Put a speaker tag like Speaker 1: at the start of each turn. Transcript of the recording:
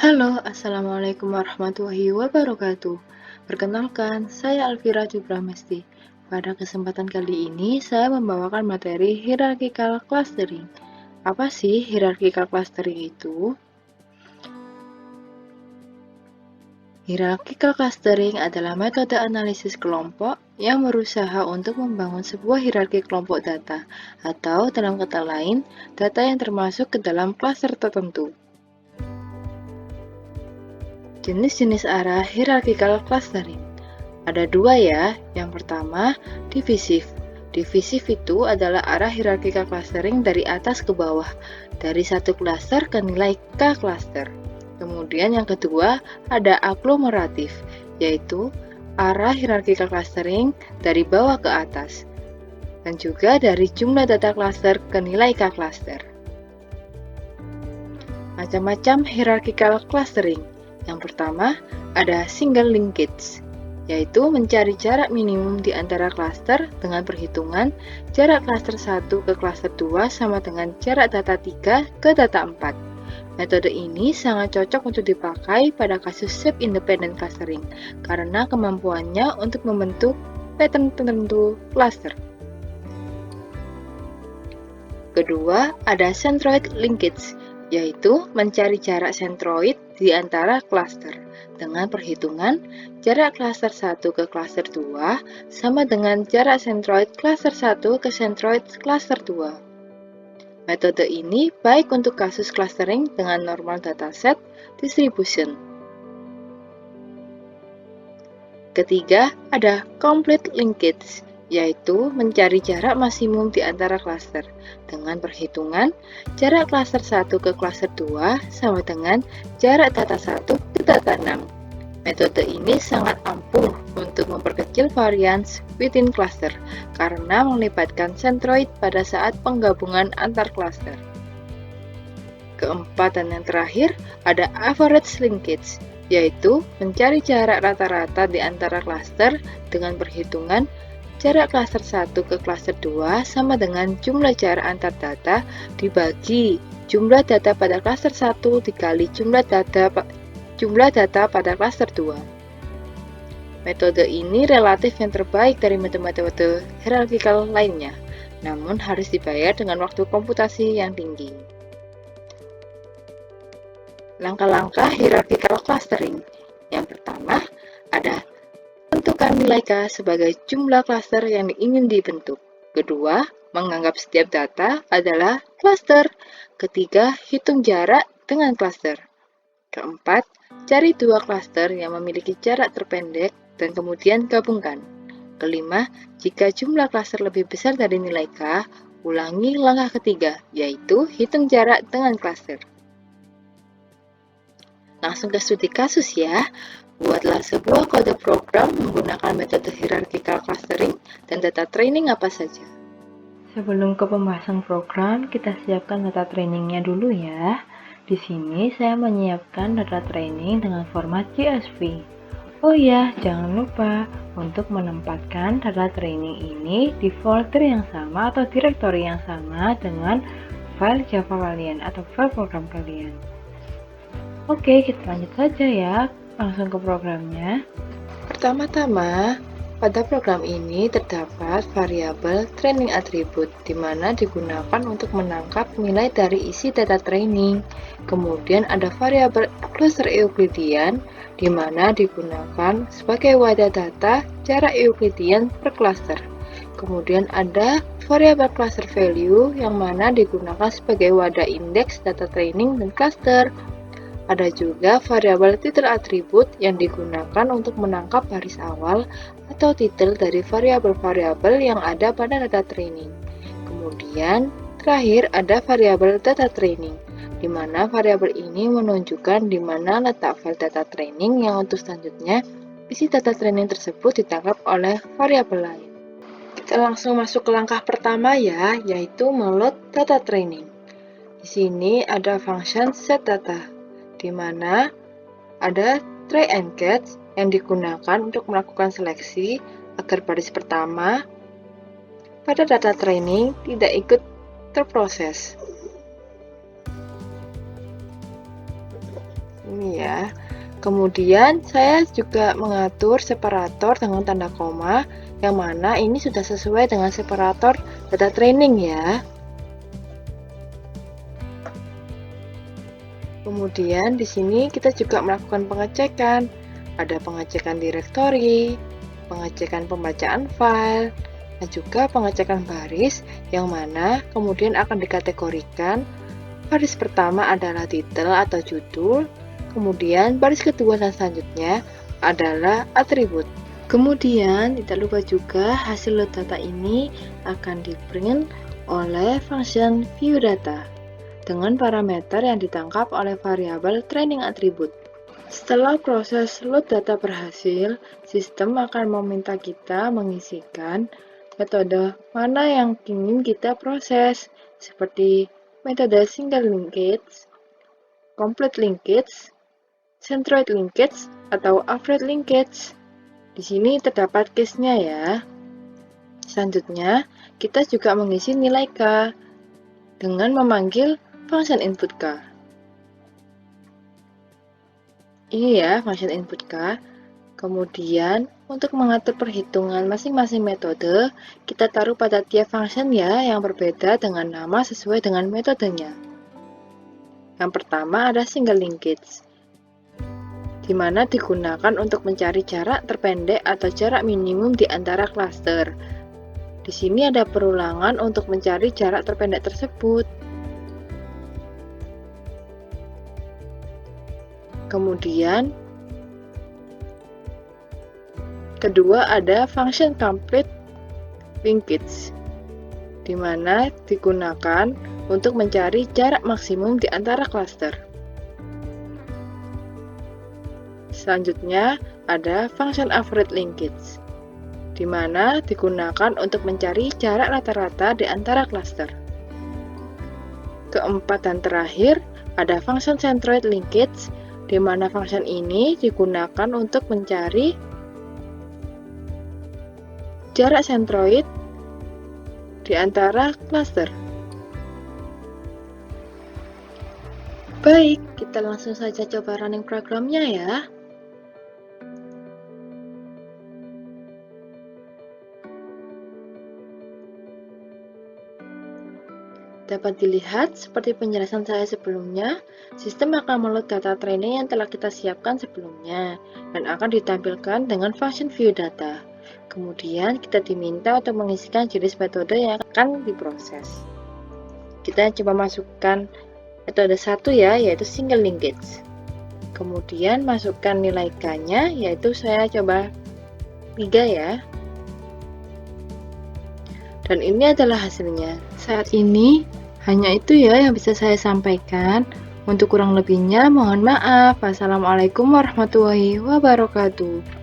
Speaker 1: Halo, Assalamualaikum warahmatullahi wabarakatuh. Perkenalkan, saya Alvira Jubramesti. Pada kesempatan kali ini, saya membawakan materi hierarchical clustering. Apa sih hierarchical clustering itu? Hierarchical clustering adalah metode analisis kelompok yang berusaha untuk membangun sebuah hierarki kelompok data, atau dalam kata lain, data yang termasuk ke dalam klaster tertentu. Jenis-jenis arah hierarchical clustering. Ada dua ya, yang pertama divisif. Divisif itu adalah arah hierarchical clustering dari atas ke bawah, dari satu klaster ke nilai K klaster. Kemudian yang kedua ada aglomeratif, yaitu arah hierarchical clustering dari bawah ke atas, dan juga dari jumlah data klaster ke nilai K klaster. Macam-macam hierarchical clustering. Yang pertama ada single linkage, yaitu mencari jarak minimum di antara klaster dengan perhitungan jarak klaster 1 ke klaster 2 sama dengan jarak data 3 ke data 4. Metode ini sangat cocok untuk dipakai pada kasus shape independent clustering karena kemampuannya untuk membentuk pattern tertentu klaster. Kedua, ada centroid linkage, yaitu mencari jarak centroid di antara klaster dengan perhitungan jarak klaster 1 ke klaster 2 sama dengan jarak centroid klaster 1 ke centroid klaster 2. Metode ini baik untuk kasus clustering dengan normal dataset distribution. Ketiga, ada complete linkage, yaitu mencari jarak maksimum di antara klaster dengan perhitungan jarak klaster 1 ke klaster 2 sama dengan jarak data 1 ke data 6. Metode ini sangat ampuh untuk memperkecil variance within cluster karena melibatkan centroid pada saat penggabungan antar klaster. Keempat dan yang terakhir ada average linkage, yaitu mencari jarak rata-rata di antara klaster dengan perhitungan jarak klaster 1 ke klaster 2 sama dengan jumlah jarak antar data dibagi jumlah data pada klaster 1 dikali jumlah data pada klaster 2. Metode ini relatif yang terbaik dari metode-metode hierarchical lainnya, namun harus dibayar dengan waktu komputasi yang tinggi. Langkah-langkah hierarchical clustering. Yang pertama, ada tentukan nilai K sebagai jumlah klaster yang ingin dibentuk. Kedua, menganggap setiap data adalah klaster. Ketiga, hitung jarak dengan klaster. Keempat, cari dua klaster yang memiliki jarak terpendek dan kemudian gabungkan. Kelima, jika jumlah klaster lebih besar dari nilai K, ulangi langkah ketiga, yaitu hitung jarak dengan klaster. Langsung ke studi kasus ya. Buatlah sebuah kode program menggunakan metode hierarchical clustering dan data training apa saja. Sebelum ke pembahasan program, kita siapkan data trainingnya dulu ya. Di sini saya menyiapkan data training dengan format CSV. Oh ya, jangan lupa untuk menempatkan data training ini di folder yang sama atau directory yang sama dengan file Java kalian atau file program kalian. Oke, kita lanjut saja ya, langsung ke programnya. Pertama-tama, pada program ini terdapat variabel training attribute, di mana digunakan untuk menangkap nilai dari isi data training. Kemudian ada variabel cluster Euclidean, di mana digunakan sebagai wadah data jarak Euclidean per cluster. Kemudian ada variabel cluster value, yang mana digunakan sebagai wadah indeks data training dan cluster. Ada juga variabel title atribut yang digunakan untuk menangkap baris awal atau titel dari variabel-variabel yang ada pada data training. Kemudian, terakhir ada variabel data training, di mana variabel ini menunjukkan di mana letak file data training yang untuk selanjutnya isi data training tersebut ditangkap oleh variabel lain. Kita langsung masuk ke langkah pertama ya, yaitu meload data training. Di sini ada function setData, di mana ada try and catch yang digunakan untuk melakukan seleksi agar baris pertama pada data training tidak ikut terproses. Ini ya. Kemudian saya juga mengatur separator dengan tanda koma, yang mana ini sudah sesuai dengan separator data training ya. Kemudian di sini kita juga melakukan pengecekan. Ada pengecekan direktori, pengecekan pembacaan file, dan juga pengecekan baris, yang mana kemudian akan dikategorikan. Baris pertama adalah titel atau judul, kemudian baris kedua dan selanjutnya adalah atribut. Kemudian tidak lupa juga hasil load data ini akan di-print oleh function viewData dengan parameter yang ditangkap oleh variabel training attribute. Setelah proses load data berhasil, sistem akan meminta kita mengisikan metode mana yang ingin kita proses, seperti metode single linkage, complete linkage, centroid linkage, atau average linkage. Di sini terdapat case-nya ya. Selanjutnya, kita juga mengisi nilai K dengan memanggil function input K. Ini ya function input K. Kemudian, untuk mengatur perhitungan masing-masing metode, kita taruh pada tiap function ya yang berbeda dengan nama sesuai dengan metodenya. Yang pertama ada single linkage, di mana digunakan untuk mencari jarak terpendek atau jarak minimum di antara klaster. Di sini ada perulangan untuk mencari jarak terpendek tersebut. Kemudian, kedua ada function complete linkage, di mana digunakan untuk mencari jarak maksimum di antara klaster. Selanjutnya ada function average linkage, di mana digunakan untuk mencari jarak rata-rata di antara klaster. Keempat dan terakhir ada function centroid linkage, di mana function ini digunakan untuk mencari jarak centroid di antara klaster. Baik, kita langsung saja coba running programnya ya. Dapat dilihat seperti penjelasan saya sebelumnya, sistem akan meload data training yang telah kita siapkan sebelumnya dan akan ditampilkan dengan function viewData. Kemudian kita diminta untuk mengisikan jenis metode yang akan diproses. Kita coba masukkan metode 1 ya, yaitu single linkage. Kemudian masukkan nilai K-nya, yaitu saya coba 3 ya. Dan ini adalah hasilnya. Saat ini hanya itu ya yang bisa saya sampaikan. Untuk kurang lebihnya mohon maaf. Wassalamualaikum warahmatullahi wabarakatuh.